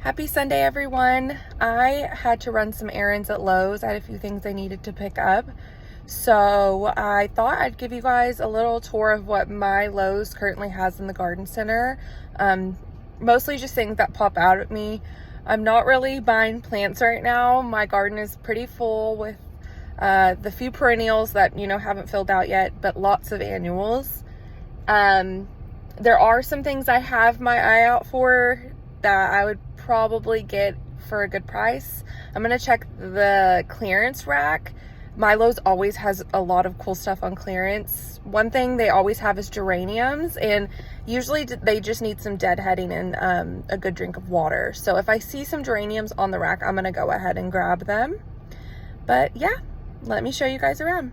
Happy Sunday, everyone. I had to run some errands at Lowe's. I had a few things I needed to pick up. So I thought I'd give you guys a little tour of what my Lowe's currently has in the garden center. Mostly just things that pop out at me. I'm not really buying plants right now. My garden is pretty full with the few perennials that, haven't filled out yet, but lots of annuals. There are some things I have my eye out for that I would probably get for a good price. I'm gonna check the clearance rack. My Lowe's always has a lot of cool stuff on clearance. One thing they always have is geraniums, and usually they just need some deadheading and a good drink of water. So if I see some geraniums on the rack, I'm gonna go ahead and grab them. But yeah, let me show you guys around.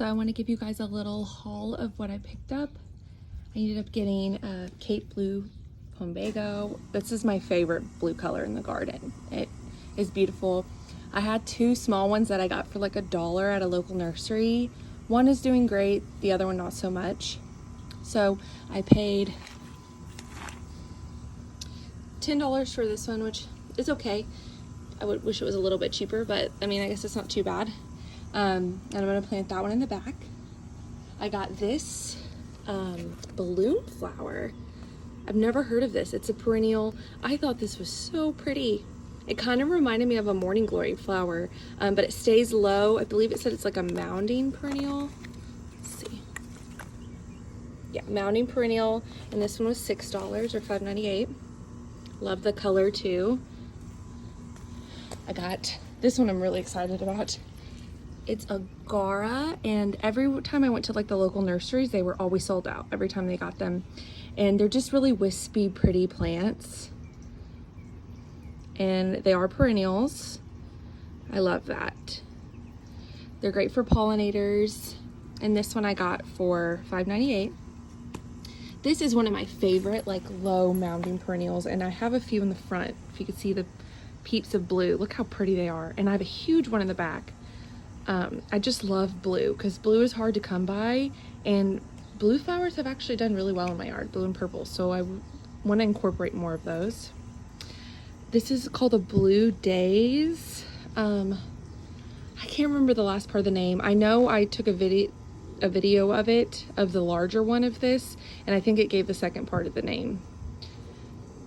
So I want to give you guys a little haul of what I picked up. I ended up getting a Cape Blue Plumbago. This is my favorite blue color in the garden. It is beautiful. I had two small ones that I got for like $1 at a local nursery. One is doing great, the other one not so much. So I paid $10 for this one, which is okay. I would wish it was a little bit cheaper, but I mean, I guess it's not too bad. And I'm gonna plant that one in the back. I got this balloon flower. I've never heard of this. It's a perennial. I thought this was so pretty. It kind of reminded me of a morning glory flower, but it stays low. I believe it said it's like a mounding perennial. Let's see. Yeah, mounding perennial, and this one was $6 or $5.98. Love the color too. I got this one I'm really excited about. It's a Gara, and every time I went to like the local nurseries, they were always sold out every time they got them. And they're just really wispy, pretty plants. And they are perennials. I love that. They're great for pollinators. And this one I got for $5.98. This is one of my favorite like low mounding perennials, and I have a few in the front. If you can see the peeps of blue, look how pretty they are. And I have a huge one in the back. I just love blue because blue is hard to come by, and blue flowers have actually done really well in my yard, blue and purple. So I want to incorporate more of those. This is called a Blue Days. I can't remember the last part of the name. I know I took a video of it, of the larger one of this, and I think it gave the second part of the name.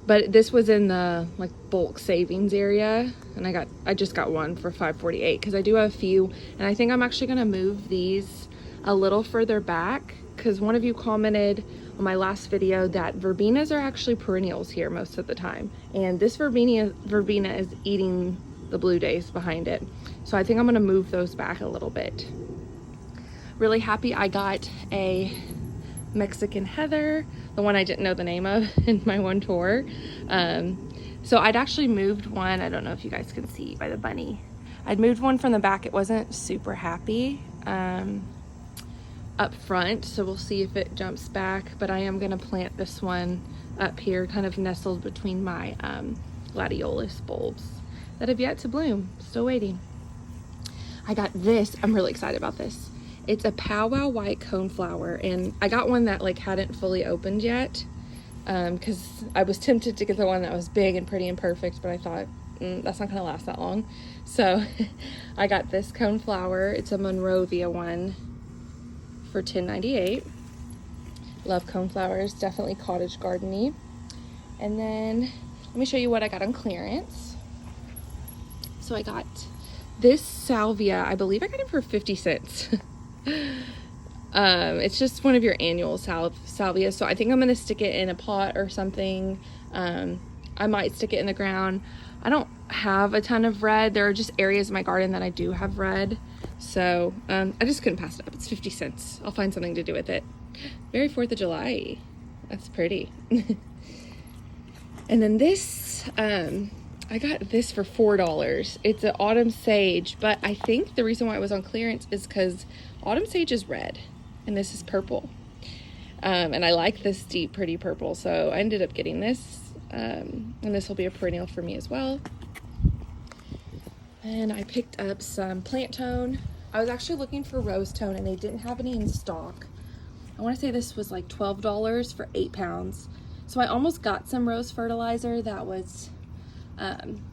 But this was in the like bulk savings area, and I just got one for $5.48 because I do have a few, and I think I'm actually gonna move these a little further back because one of you commented on my last video that verbenas are actually perennials here most of the time, and this verbena is eating the Blue Days behind it. So I think I'm gonna move those back a little bit. Really happy I got a Mexican heather, the one I didn't know the name of in my one tour. So I'd actually moved one, I don't know if you guys can see by the bunny. I'd moved one from the back. It wasn't super happy up front, so we'll see if it jumps back, but I am gonna plant this one up here, kind of nestled between my gladiolus bulbs that have yet to bloom. Still waiting. I got this, I'm really excited about this. It's a powwow white coneflower, and I got one that like hadn't fully opened yet because I was tempted to get the one that was big and pretty and perfect, but I thought that's not gonna last that long. So I got this coneflower. It's a Monrovia one for $10.98. Love coneflowers, definitely cottage garden-y. And then let me show you what I got on clearance. So I got this salvia. I believe I got it for 50 cents. It's just one of your annual salvias, so I think I'm gonna stick it in a pot or something. I might stick it in the ground. I don't have a ton of red. There are just areas in my garden that I do have red, so I just couldn't pass it up. It's 50 cents. I'll find something to do with it. Very 4th of July. That's pretty. And then this, I got this for $4. It's an autumn sage, but I think the reason why it was on clearance is because autumn sage is red and this is purple. And I like this deep, pretty purple, so I ended up getting this. And this will be a perennial for me as well. And I picked up some plant tone. I was actually looking for rose tone and they didn't have any in stock. I want to say this was like $12 for 8 pounds. So I almost got some rose fertilizer that was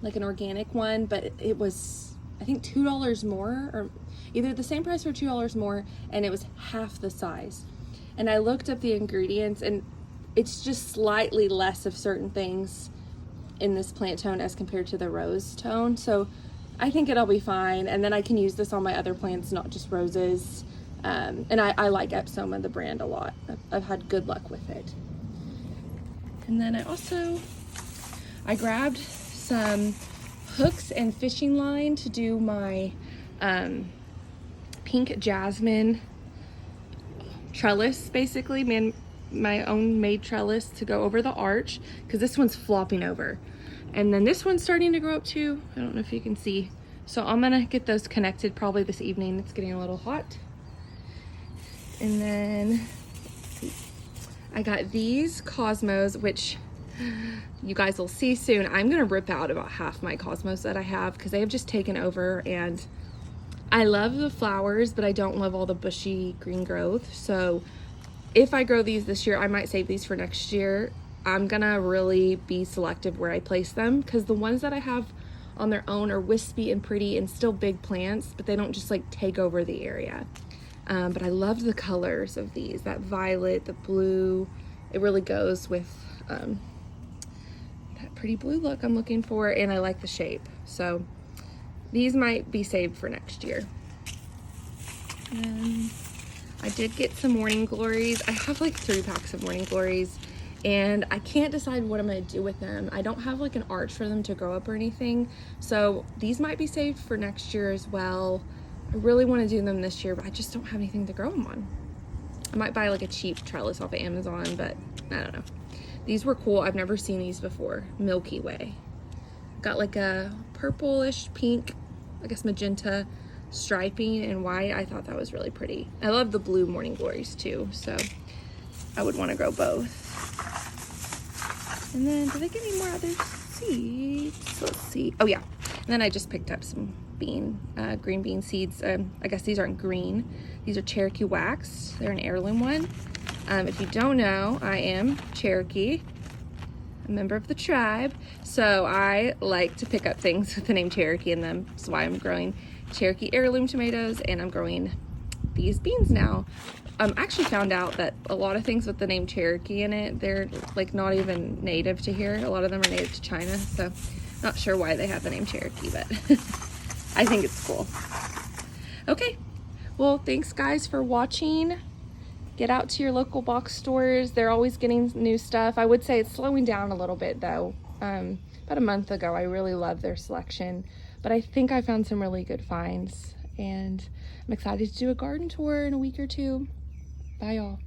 like an organic one, but it was, I think, $2 more, or either the same price or $2 more, and it was half the size. And I looked up the ingredients, and it's just slightly less of certain things in this plant tone as compared to the rose tone. So I think it'll be fine, and then I can use this on my other plants, not just roses. And I like Epsoma, the brand, a lot. I've had good luck with it. And then I grabbed some hooks and fishing line to do my pink jasmine trellis, basically, my own made trellis to go over the arch, because this one's flopping over. And then this one's starting to grow up too. I don't know if you can see. So I'm gonna get those connected probably this evening. It's getting a little hot. And then, let's see, I got these Cosmos, which you guys will see soon. I'm gonna rip out about half my Cosmos that I have because they have just taken over, and I love the flowers, but I don't love all the bushy green growth. So if I grow these this year, I might save these for next year. I'm gonna really be selective where I place them, because the ones that I have on their own are wispy and pretty and still big plants, but they don't just like take over the area. But I love the colors of these, that violet, the blue. It really goes with that pretty blue look I'm looking for, and I like the shape. So these might be saved for next year. And I did get some morning glories. I have like 3 packs of morning glories, and I can't decide what I'm gonna do with them. I don't have like an arch for them to grow up or anything. So these might be saved for next year as well. I really wanna do them this year, but I just don't have anything to grow them on. I might buy like a cheap trellis off of Amazon, but I don't know. These were cool. I've never seen these before. Milky Way. Got like a purplish pink, I guess magenta striping and white. I thought that was really pretty. I love the blue morning glories too, so I would want to grow both. And then did I get any more other seeds? Let's see. Oh yeah. And then I just picked up some green bean seeds. I guess these aren't green. These are Cherokee wax. They're an heirloom one. If you don't know, I am Cherokee, a member of the tribe. So I like to pick up things with the name Cherokee in them. That's why I'm growing Cherokee heirloom tomatoes, and I'm growing these beans now. I actually found out that a lot of things with the name Cherokee in it, they're like not even native to here. A lot of them are native to China, so not sure why they have the name Cherokee, but I think it's cool. Okay, well, thanks guys for watching. Get out to your local box stores. They're always getting new stuff. I would say it's slowing down a little bit though. About a month ago, I really loved their selection, but I think I found some really good finds, and I'm excited to do a garden tour in a week or two. Bye y'all.